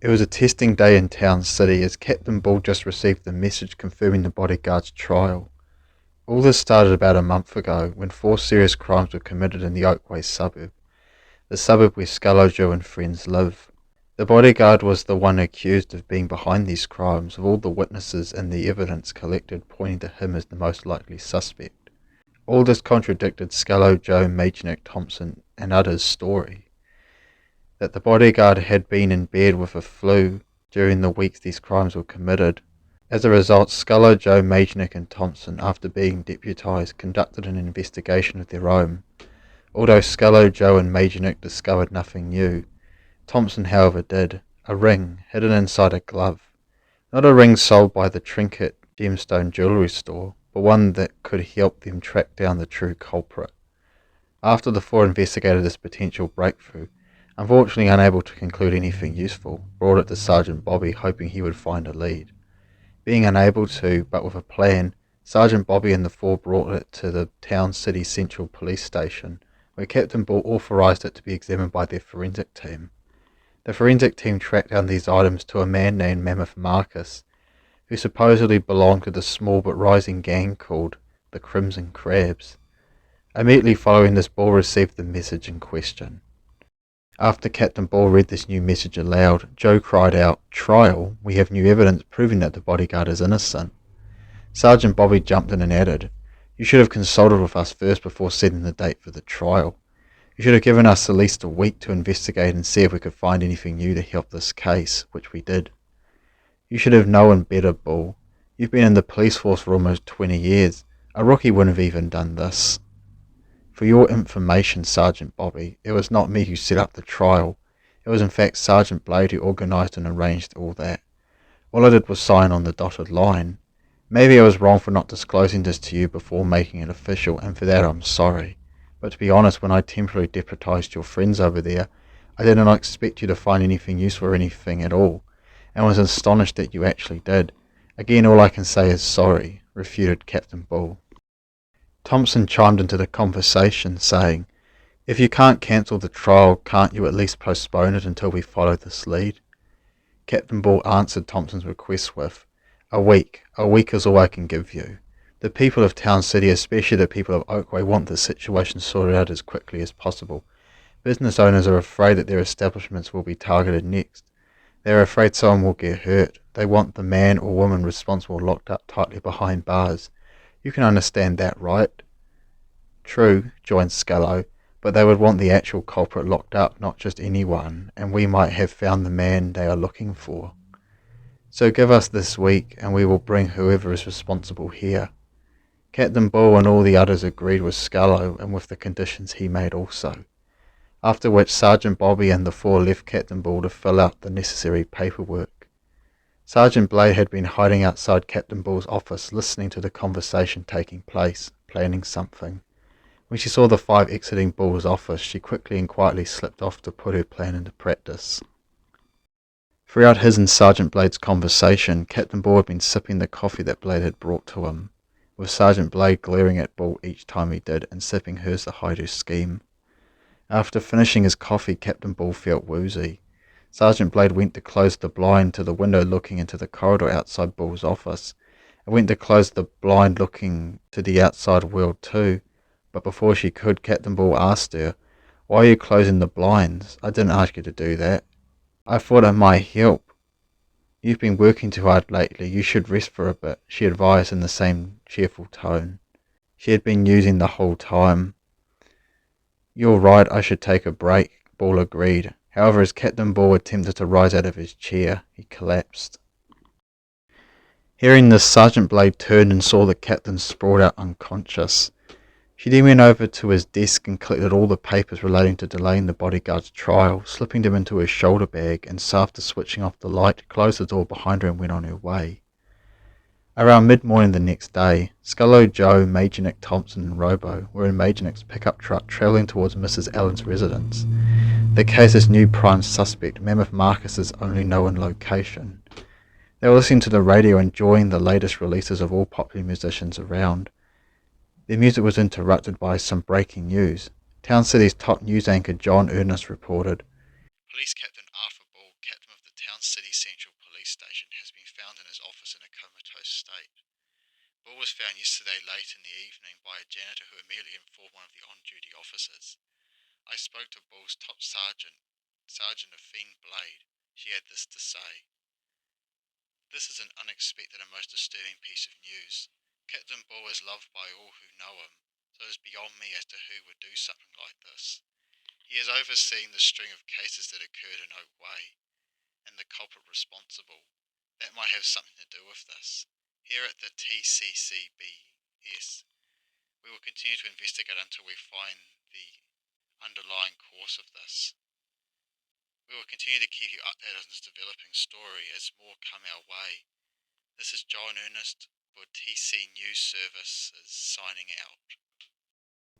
It was a testing day in Town City as Captain Ball just received the message confirming the bodyguard's trial. All this started about a month ago when 4 serious crimes were committed in the Oakway suburb, the suburb where Skallow, Joe and friends live. The bodyguard was the one accused of being behind these crimes, with all the witnesses and the evidence collected pointing to him as the most likely suspect. All this contradicted Skallow, Joe, Majornick, Thomson and others' story that the bodyguard had been in bed with a flu during the weeks these crimes were committed. As a result, Skallow, Joe, Majornick and Thomson, after being deputised, conducted an investigation of their own. Although Skallow, Joe and Majornick discovered nothing new, Thomson however did, a ring hidden inside a glove. Not a ring sold by the trinket gemstone jewellery store, but one that could help them track down the true culprit. After the 4 investigated this potential breakthrough, unfortunately unable to conclude anything useful, brought it to Sergeant Bobby hoping he would find a lead. Being unable to, but with a plan, Sergeant Bobby and the 4 brought it to the Town City Central Police Station, where Captain Ball authorised it to be examined by their forensic team. The forensic team tracked down these items to a man named Mammoth Marcus, who supposedly belonged to the small but rising gang called the Crimson Crabs. Immediately following this, Ball received the message in question. After Captain Ball read this new message aloud, Joe cried out, "Trial, we have new evidence proving that the bodyguard is innocent." Sergeant Bobby jumped in and added, "You should have consulted with us first before setting the date for the trial. You should have given us at least a week to investigate and see if we could find anything new to help this case, which we did. You should have known better, Ball. You've been in the police force for almost 20 years. A rookie wouldn't have even done this." "For your information, Sergeant Bobby, it was not me who set up the trial. It was in fact Sergeant Blade who organised and arranged all that. All I did was sign on the dotted line. Maybe I was wrong for not disclosing this to you before making it official, and for that I'm sorry. But to be honest, when I temporarily deputised your friends over there, I did not expect you to find anything useful or anything at all, and was astonished that you actually did. Again, all I can say is sorry," refuted Captain Ball. Thomson chimed into the conversation, saying, "If you can't cancel the trial, can't you at least postpone it until we follow this lead?" Captain Ball answered Thomson's request with, A week is all I can give you. The people of Town City, especially the people of Oakway, want this situation sorted out as quickly as possible. Business owners are afraid that their establishments will be targeted next. They are afraid someone will get hurt. They want the man or woman responsible locked up tightly behind bars. You can understand that, right?" "True," joined Skallow, "but they would want the actual culprit locked up, not just anyone, and we might have found the man they are looking for. So give us this week, and we will bring whoever is responsible here." Captain Ball and all the others agreed with Skallow and with the conditions he made also, after which Sergeant Bobby and the 4 left Captain Ball to fill out the necessary paperwork. Sergeant Blade had been hiding outside Captain Ball's office listening to the conversation taking place, planning something. When she saw the 5 exiting Ball's office, she quickly and quietly slipped off to put her plan into practice. Throughout his and Sergeant Blade's conversation, Captain Ball had been sipping the coffee that Blade had brought to him, with Sergeant Blade glaring at Ball each time he did and sipping hers to hide her scheme. After finishing his coffee, Captain Ball felt woozy. Sergeant Blade went to close the blind to the window looking into the corridor outside Ball's office, and went to close the blind looking to the outside world too, but before she could, Captain Ball asked her, "Why are you closing the blinds? I didn't ask you to do that." "I thought it might help." "You've been working too hard lately, you should rest for a bit," she advised in the same cheerful tone she had been using the whole time. "You're right, I should take a break," Ball agreed. However, as Captain Ball attempted to rise out of his chair, he collapsed. Hearing this, Sergeant Blade turned and saw the captain sprawled out unconscious. She then went over to his desk and collected all the papers relating to delaying the bodyguard's trial, slipping them into her shoulder bag, and so after switching off the light, closed the door behind her and went on her way. Around mid-morning the next day, Skallow, Joe, Majornick, Thomson and Robo were in Majornick's pickup truck travelling towards Mrs. Allen's residence, the case's new prime suspect, Mammoth Marcus's only known location. They were listening to the radio, enjoying the latest releases of all popular musicians around. Their music was interrupted by some breaking news. Town City's top news anchor John Ernest reported, "Police Captain Arthur Ball, captain of the Town City was found yesterday late in the evening by a janitor who immediately informed one of the on-duty officers. I spoke to Bull's top sergeant, Sergeant Athene Blade. She had this to say. This is an unexpected and most disturbing piece of news. Captain Bull is loved by all who know him, so it is beyond me as to who would do something like this. He is overseeing the string of cases that occurred in Oakway, and the culprit responsible. That might have something to do with this. Here at the TCCBS, we will continue to investigate until we find the underlying cause of this. We will continue to keep you updated on this developing story as more come our way. This is John Ernest for TC News Services signing out.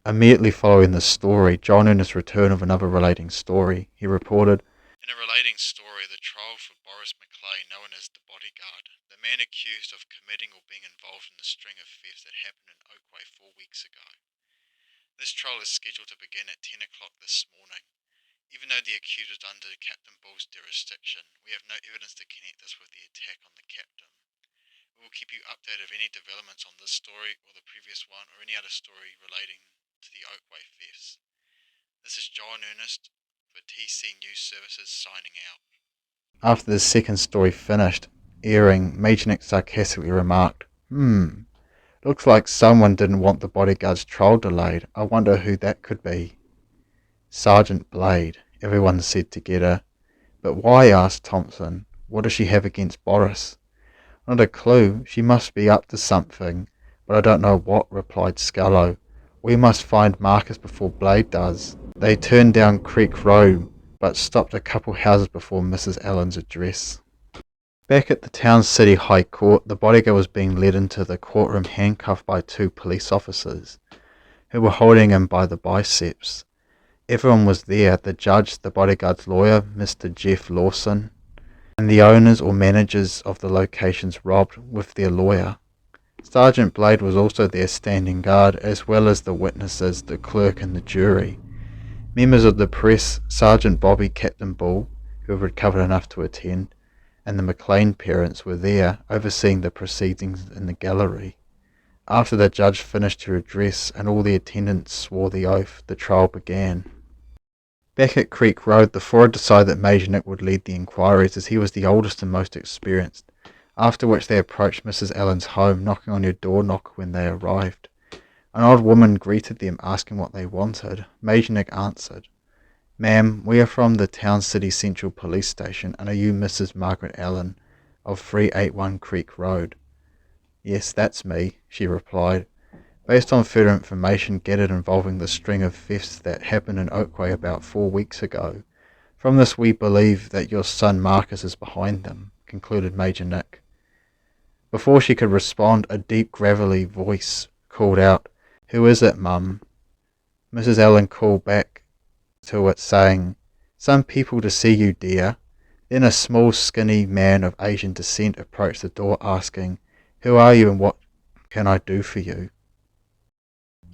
Immediately following this story, John Ernest returned of another relating story. He reported, in a relating story, the trial for Boris McLean, known as the Bodyguard, the man accused of committing or being involved in the string of thefts that happened in Oakway 4 weeks ago. This trial is scheduled to begin at 10 o'clock this morning. Even though the accused was under Captain Bull's jurisdiction, we have no evidence to connect this with the attack on the captain. We will keep you updated of any developments on this story or the previous one or any other story relating to the Oakway thefts. This is John Ernest for TC News Services signing out. After the second story finished airing, Major Nick sarcastically remarked, looks like someone didn't want the bodyguard's trial delayed. I wonder who that could be. Sergeant Blade, everyone said together. But why? Asked Thomson. What does she have against Boris? Not a clue. She must be up to something, but I don't know what, replied Skallow. We must find Marcus before Blade does. They turned down Creek Road, but stopped a couple houses before Mrs. Allen's address. Back at the town city high court, the bodyguard was being led into the courtroom handcuffed by 2 police officers, who were holding him by the biceps. Everyone was there, the judge, the bodyguard's lawyer, Mr. Jeff Lawson, and the owners or managers of the locations robbed with their lawyer. Sergeant Blade was also there standing guard, as well as the witnesses, the clerk and the jury. Members of the press, Sergeant Bobby, Captain Bull, who had recovered enough to attend, and the McLean parents were there, overseeing the proceedings in the gallery. After the judge finished her address and all the attendants swore the oath, the trial began. Back at Creek Road, the 4 had decided that Major Nick would lead the inquiries as he was the oldest and most experienced, after which they approached Mrs. Allen's home, knocking on her door knocker when they arrived. An old woman greeted them, asking what they wanted. Major Nick answered, Ma'am, we are from the Town City Central Police Station, and are you Mrs. Margaret Allen, of 381 Creek Road? Yes, that's me, she replied. Based on further information gathered involving the string of thefts that happened in Oakway about 4 weeks ago, from this we believe that your son Marcus is behind them, concluded Major Nick. Before she could respond, a deep gravelly voice called out, Who is it, Mum? Mrs. Allen called back to it, saying, Some people to see you, dear. Then a small, skinny man of Asian descent approached the door, asking, Who are you and what can I do for you?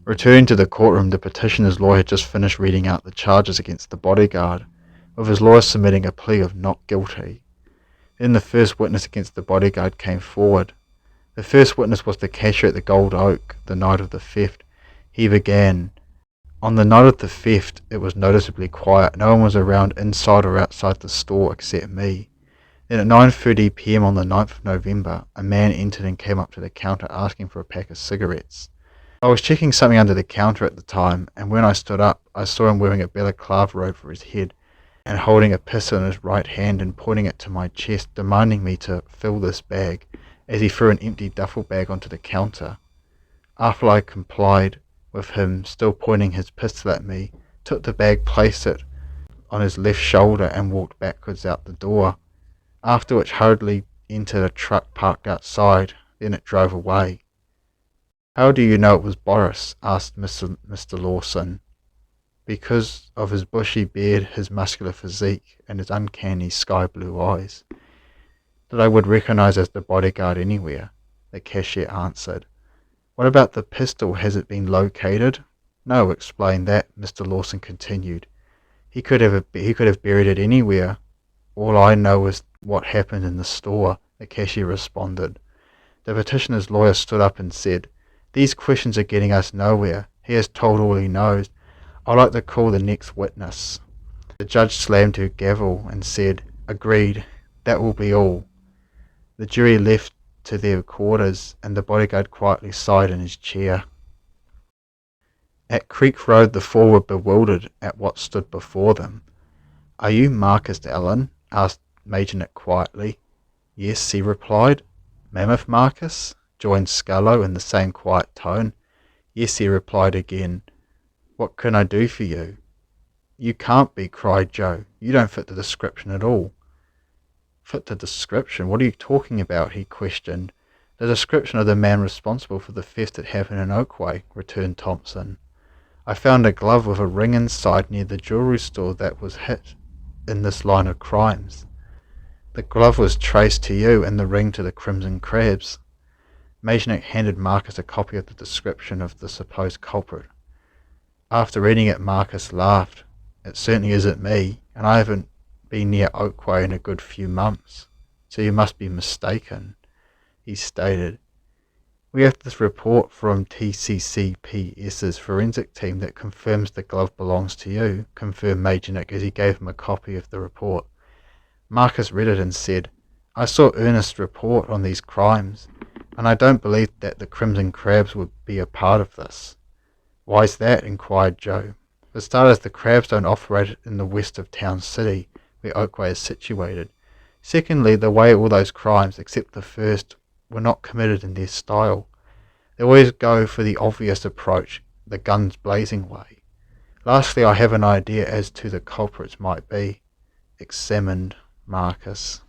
Returning to the courtroom, the petitioner's lawyer had just finished reading out the charges against the bodyguard, with his lawyer submitting a plea of not guilty. Then the first witness against the bodyguard came forward. The first witness was the cashier at the Gold Oak, the night of the theft. He began, On the night of the theft, it was noticeably quiet. No one was around inside or outside the store except me. Then at 9:30 p.m. on the 9th of November, a man entered and came up to the counter asking for a pack of cigarettes. I was checking something under the counter at the time, and when I stood up, I saw him wearing a balaclava over his head and holding a pistol in his right hand and pointing it to my chest, demanding me to fill this bag, as he threw an empty duffel bag onto the counter. After I complied with him, still pointing his pistol at me, took the bag, placed it on his left shoulder and walked backwards out the door, after which hurriedly entered a truck parked outside. Then it drove away. How do you know it was Boris? Asked Mr. Lawson. Because of his bushy beard, his muscular physique, and his uncanny sky-blue eyes, that I would recognize as the bodyguard anywhere, the cashier answered. What about the pistol? Has it been located? No, explain that, Mr. Lawson continued. He could have buried it anywhere. All I know is what happened in the store, the cashier responded. The petitioner's lawyer stood up and said, "These questions are getting us nowhere. He has told all he knows. I'd like to call the next witness." The judge slammed her gavel and said, "Agreed. That will be all." The jury left to their quarters, and the bodyguard quietly sighed in his chair. At Creek Road the four were bewildered at what stood before them. "Are you Marcus Allen?" asked Major Nick quietly. "Yes," he replied. "Mammoth Marcus?" joined Skallow in the same quiet tone. "Yes," he replied again. "What can I do for you?" "You can't be," cried Joe. "You don't fit the description at all." "Fit the description? What are you talking about?" he questioned. "The description of the man responsible for the theft that happened in Oakway," returned Thomson. "I found a glove with a ring inside near the jewellery store that was hit in this line of crimes. The glove was traced to you and the ring to the Crimson Crabs." Major Nick handed Marcus a copy of the description of the supposed culprit. After reading it, Marcus laughed. "It certainly isn't me, and I haven't been near Oakway in a good few months, so you must be mistaken," he stated. "We have this report from TCCPS's forensic team that confirms the glove belongs to you," confirmed Major Nick as he gave him a copy of the report. Marcus read it and said, "I saw Ernest's report on these crimes, and I don't believe that the Crimson Crabs would be a part of this." "Why's that?" inquired Joe. "For starters, the Crabs don't operate in the west of Town City, where Oakway is situated. Secondly, the way all those crimes, except the first, were not committed in their style. They always go for the obvious approach, the guns blazing way. Lastly, I have an idea as to the culprits might be," examined Marcus.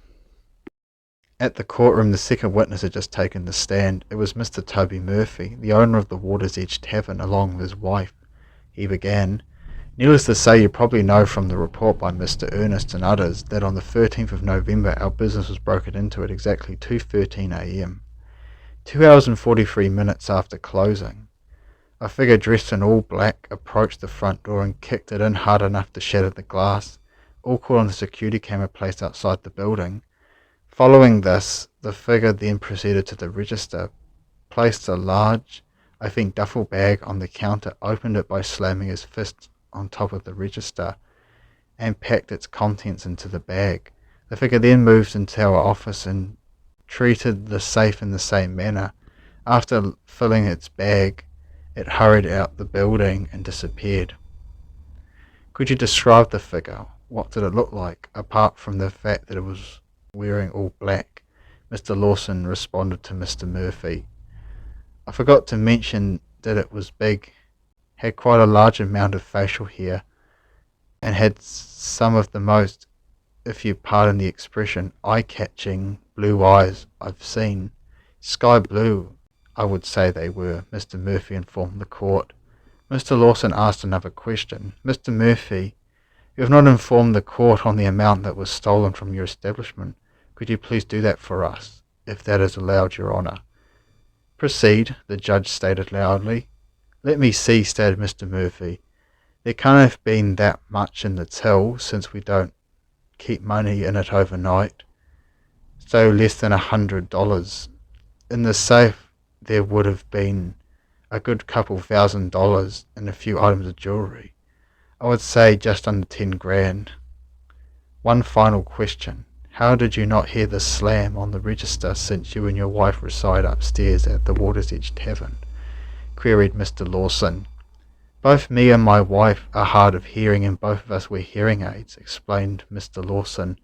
At the courtroom, the second witness had just taken the stand. It was Mr. Toby Murphy, the owner of the Water's Edge Tavern, along with his wife. He began, "Needless to say, you probably know from the report by Mr. Ernest and others that on the 13th of November our business was broken into at exactly 2:13 a.m. 2 hours and 43 minutes after closing. A figure dressed in all black approached the front door and kicked it in hard enough to shatter the glass. All caught on the security camera placed outside the building. Following this, the figure then proceeded to the register, placed a large, I think duffel bag on the counter, opened it by slamming his fist on top of the register, and packed its contents into the bag. The figure then moved into our office and treated the safe in the same manner. After filling its bag, it hurried out the building and disappeared." "Could you describe the figure? What did it look like, apart from the fact that it was wearing all black?" Mr. Lawson responded to Mr. Murphy. "I forgot to mention that it was big, had quite a large amount of facial hair, and had some of the most, if you pardon the expression, eye-catching blue eyes I've seen. Sky blue, I would say they were," Mr. Murphy informed the court. Mr. Lawson asked another question. "Mr. Murphy, you have not informed the court on the amount that was stolen from your establishment. Could you please do that for us, if that is allowed, Your Honour?" "Proceed," the judge stated loudly. "Let me see," stated Mr. Murphy. "There can't have been that much in the till, since we don't keep money in it overnight. So less than $100. In the safe there would have been a good couple $1,000 and a few items of jewellery. I would say just under 10 grand. One final question. How did you not hear the slam on the register since you and your wife reside upstairs at the Water's Edge Tavern?" queried Mr. Lawson. "Both me and my wife are hard of hearing, and both of us wear hearing aids," explained Mr. Lawson,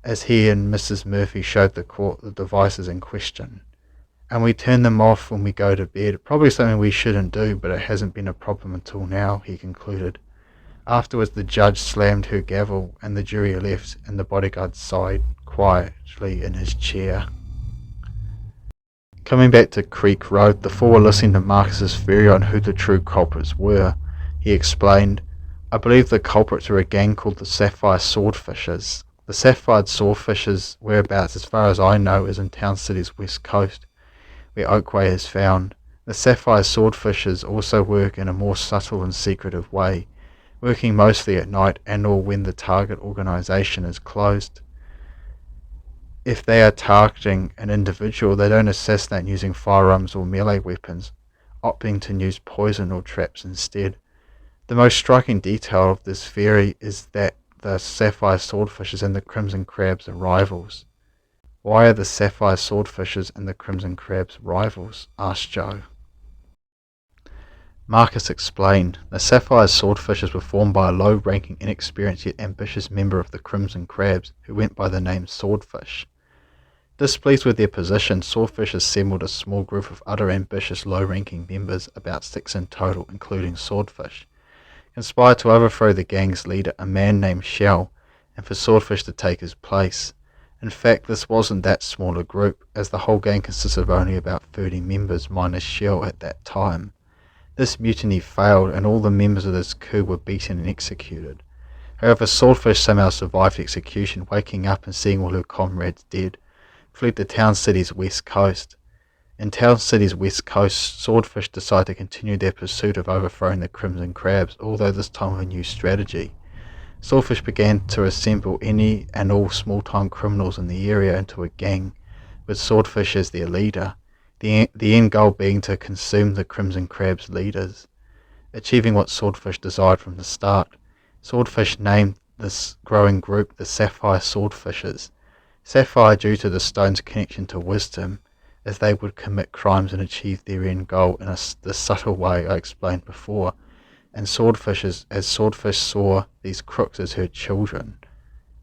as he and Mrs. Murphy showed the court the devices in question. "And we turn them off when we go to bed. Probably something we shouldn't do, but it hasn't been a problem until now," he concluded. Afterwards the judge slammed her gavel, and the jury left, and the bodyguard sighed quietly in his chair. Coming back to Creek Road, the four were listening to Marcus's theory on who the true culprits were. He explained, "I believe the culprits are a gang called the Sapphire Swordfishers. The Sapphire Swordfishers' whereabouts, as far as I know, is in Town City's west coast, where Oakway is found. The Sapphire Swordfishers also work in a more subtle and secretive way, working mostly at night and or when the target organisation is closed. If they are targeting an individual, they don't assassinate using firearms or melee weapons, opting to use poison or traps instead. The most striking detail of this theory is that the sapphire swordfishes and the crimson crabs are rivals. Why are the sapphire swordfishes and the crimson crabs rivals? Asked Joe. Marcus explained, the sapphire swordfishes were formed by a low-ranking, inexperienced yet ambitious member of the crimson crabs who went by the name Swordfish. Displeased with their position, Swordfish assembled a small group of other ambitious low-ranking members, about 6 in total, including Swordfish, conspired to overthrow the gang's leader, a man named Shell, and for Swordfish to take his place. In fact, this wasn't that small a group, as the whole gang consisted of only about 30 members minus Shell at that time. This mutiny failed, and all the members of this coup were beaten and executed. However, Swordfish somehow survived execution, waking up and seeing all her comrades dead, fled to Town City's west coast. In Town City's west coast, Swordfish decided to continue their pursuit of overthrowing the Crimson Crabs, although this time with a new strategy. Swordfish began to assemble any and all small-time criminals in the area into a gang, with Swordfish as their leader, the end goal being to consume the Crimson Crab's leaders. Achieving what Swordfish desired from the start, Swordfish named this growing group the Sapphire Swordfishes. Sapphire due to the stone's connection to wisdom, as they would commit crimes and achieve their end goal in the subtle way I explained before, and Swordfishes as Swordfish saw these crooks as her children,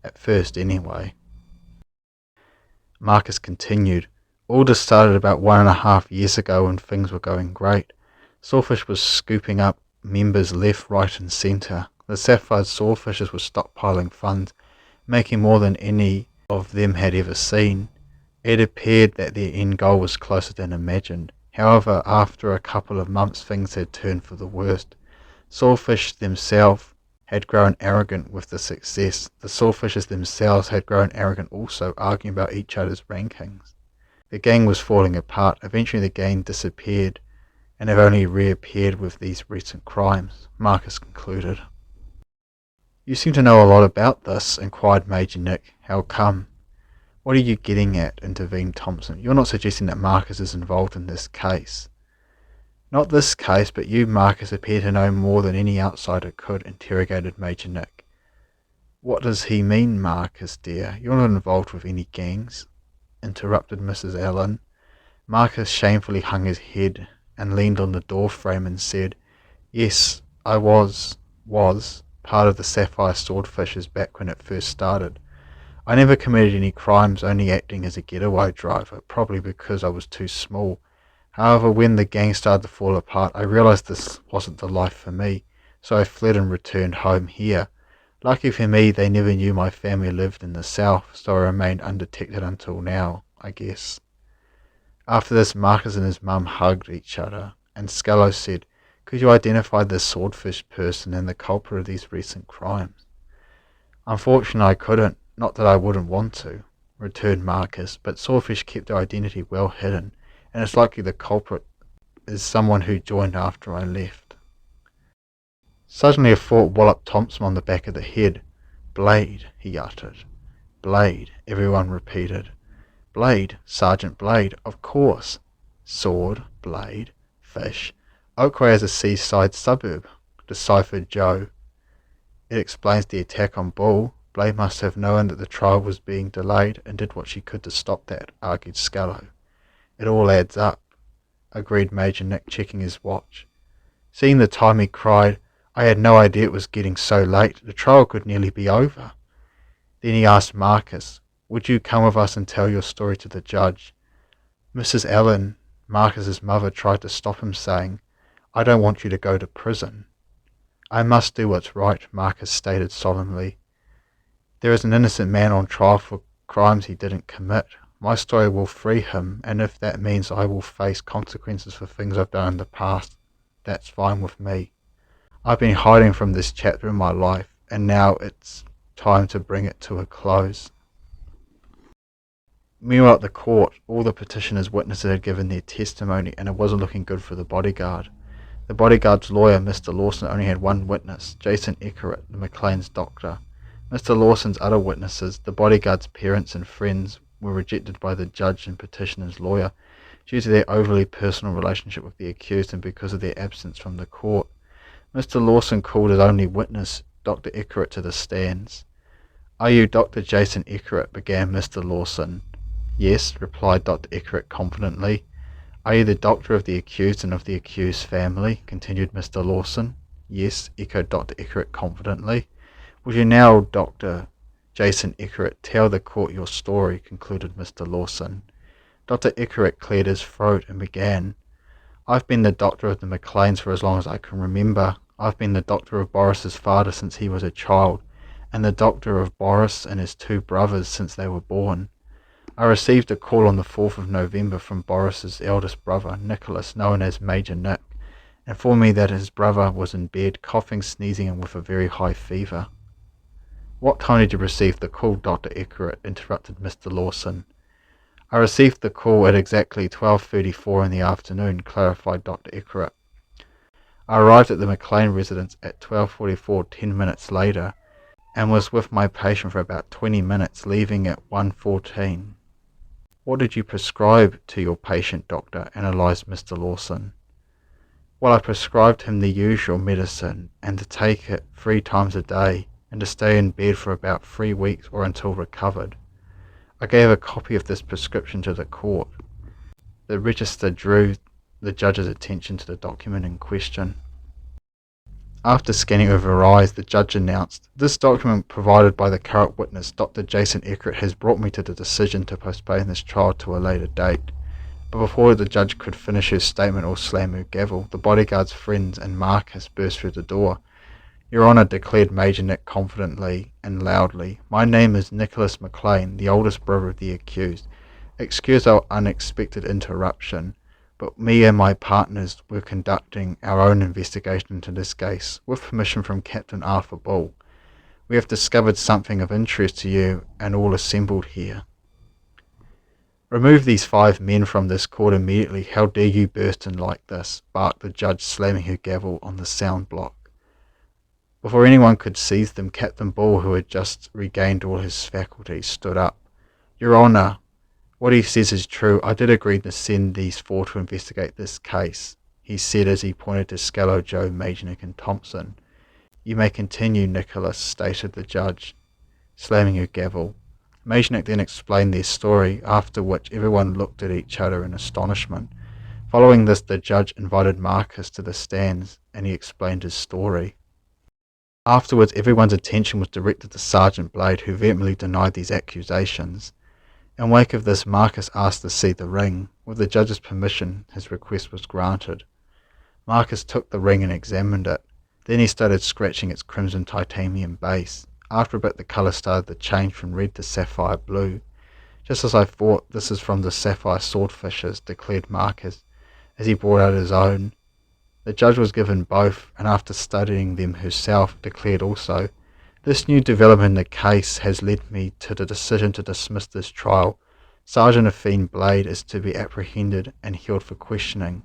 at first anyway. Marcus continued, all this started about 1.5 years ago when things were going great. Swordfish was scooping up members left, right and centre. The Sapphire Swordfishes were stockpiling funds, making more than any of them had ever seen. It appeared that their end goal was closer than imagined. However, after a couple of months things had turned for the worst. Swordfish themselves had grown arrogant with the success. The Swordfishes themselves had grown arrogant also, arguing about each other's rankings. The gang was falling apart. Eventually the gang disappeared, and have only reappeared with these recent crimes, Marcus concluded. You seem to know a lot about this, inquired Major Nick. How come? What are you getting at? Intervened Thomson. You're not suggesting that Marcus is involved in this case. Not this case, but you, Marcus, appear to know more than any outsider could, interrogated Major Nick. What does he mean, Marcus, dear? You're not involved with any gangs, interrupted Mrs. Allen. Marcus shamefully hung his head and leaned on the door frame and said, Yes, I was part of the Sapphire Swordfishes back when it first started. I never committed any crimes, only acting as a getaway driver, probably because I was too small. However, when the gang started to fall apart, I realized this wasn't the life for me, so I fled and returned home here. Lucky for me, they never knew my family lived in the south, so I remained undetected until now, I guess. After this, Marcus and his mum hugged each other, and Skallow said, Could you identify the swordfish person and the culprit of these recent crimes? Unfortunately, I couldn't, not that I wouldn't want to, returned Marcus, but Swordfish kept their identity well hidden, and it's likely the culprit is someone who joined after I left. Suddenly a thought walloped Thomson on the back of the head. Blade, he uttered. Blade, everyone repeated. Blade, Sergeant Blade, of course. Sword, Blade, fish. Oakway is a seaside suburb, deciphered Joe. It explains the attack on Bull. Blade must have known that the trial was being delayed and did what she could to stop that, argued Skallow. It all adds up, agreed Major Nick, checking his watch. Seeing the time, he cried, I had no idea it was getting so late. The trial could nearly be over. Then he asked Marcus, Would you come with us and tell your story to the judge? Mrs. Allen, Marcus's mother, tried to stop him, saying, I don't want you to go to prison. I must do what's right, Marcus stated solemnly. There is an innocent man on trial for crimes he didn't commit. My story will free him, and if that means I will face consequences for things I've done in the past, that's fine with me. I've been hiding from this chapter in my life, and now it's time to bring it to a close. Meanwhile at the court, all the petitioner's witnesses had given their testimony, and it wasn't looking good for the bodyguard. The bodyguard's lawyer, Mr. Lawson, only had one witness, Jason Eckert, the McLean's doctor. Mr. Lawson's other witnesses, the bodyguard's parents and friends, were rejected by the judge and petitioner's lawyer due to their overly personal relationship with the accused and because of their absence from the court. Mr. Lawson called as only witness Dr. Eckert to the stands. "Are you Dr. Jason Eckert?" began Mr. Lawson. "Yes," replied Dr. Eckert confidently. "Are you the doctor of the accused and of the accused family?" continued Mr. Lawson. "Yes," echoed Dr. Eckert confidently. "Would you now, Dr. Jason Eckert, tell the court your story?" concluded Mr. Lawson. Dr. Eckert cleared his throat and began. "I've been the doctor of the McLeans for as long as I can remember. I've been the doctor of Boris's father since he was a child, and the doctor of Boris and his two brothers since they were born. I received a call on the 4th of November from Boris's eldest brother, Nicholas, known as Major Nick, informed me that his brother was in bed, coughing, sneezing, and with a very high fever." "What time did you receive the call, Dr. Eckert?" interrupted Mr. Lawson. "I received the call at exactly 12:34 in the afternoon," clarified Dr. Eckert. "I arrived at the McLean residence at 12:44, 10 minutes later, and was with my patient for about 20 minutes, leaving at 1:14. "What did you prescribe to your patient, doctor?" analysed Mr. Lawson. "Well, I prescribed him the usual medicine, and to take it 3 times a day, and to stay in bed for about 3 weeks or until recovered. I gave a copy of this prescription to the court." The register drew the judge's attention to the document in question. After scanning over her eyes, the judge announced, "This document provided by the current witness, Dr. Jason Eckert, has brought me to the decision to postpone this trial to a later date." But before the judge could finish her statement or slam her gavel, the bodyguard's friends and Marcus burst through the door. "Your Honour," declared Major Nick confidently and loudly, "my name is Nicholas McLean, the oldest brother of the accused. Excuse our unexpected interruption, but me and my partners were conducting our own investigation into this case, with permission from Captain Arthur Bull. We have discovered something of interest to you and all assembled here." "Remove these 5 men from this court immediately. How dare you burst in like this?" barked the judge, slamming her gavel on the sound block. Before anyone could seize them, Captain Bull, who had just regained all his faculties, stood up. "Your Honour, what he says is true. I did agree to send these 4 to investigate this case," he said as he pointed to Skallow, Joe, Major Nick and Thomson. "You may continue, Nicholas," stated the judge, slamming her gavel. Major Nick then explained their story, after which everyone looked at each other in astonishment. Following this, the judge invited Marcus to the stands, and he explained his story. Afterwards, everyone's attention was directed to Sergeant Blade, who vehemently denied these accusations. In wake of this, Marcus asked to see the ring. With the judge's permission, his request was granted. Marcus took the ring and examined it. Then he started scratching its crimson titanium base. After a bit, the colour started to change from red to sapphire blue. "Just as I thought, this is from the sapphire swordfishes," declared Marcus, as he brought out his own. The judge was given both, and after studying them herself, declared also, "This new development in the case has led me to the decision to dismiss this trial. Sergeant Affine Blade is to be apprehended and held for questioning.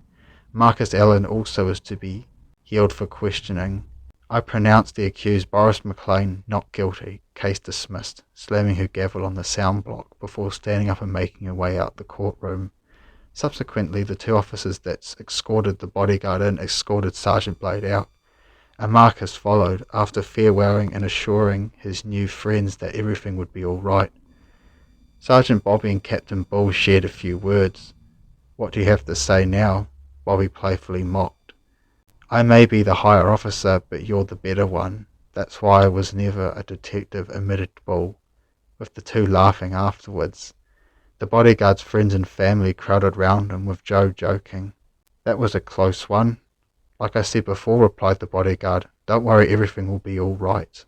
Marcus Allen also is to be held for questioning. I pronounce the accused Boris McLean not guilty. Case dismissed," slamming her gavel on the sound block before standing up and making her way out the courtroom. Subsequently, the 2 officers that escorted the bodyguard in escorted Sergeant Blade out, and Marcus followed, after farewelling and assuring his new friends that everything would be all right. Sergeant Bobby and Captain Bull shared a few words. "What do you have to say now?" Bobby playfully mocked. "I may be the higher officer, but you're the better one. That's why I was never a detective," admitted Bull, with the 2 laughing afterwards. The bodyguard's friends and family crowded round him, with Joe joking. "That was a close one." "Like I said before," replied the bodyguard, "don't worry, everything will be all right."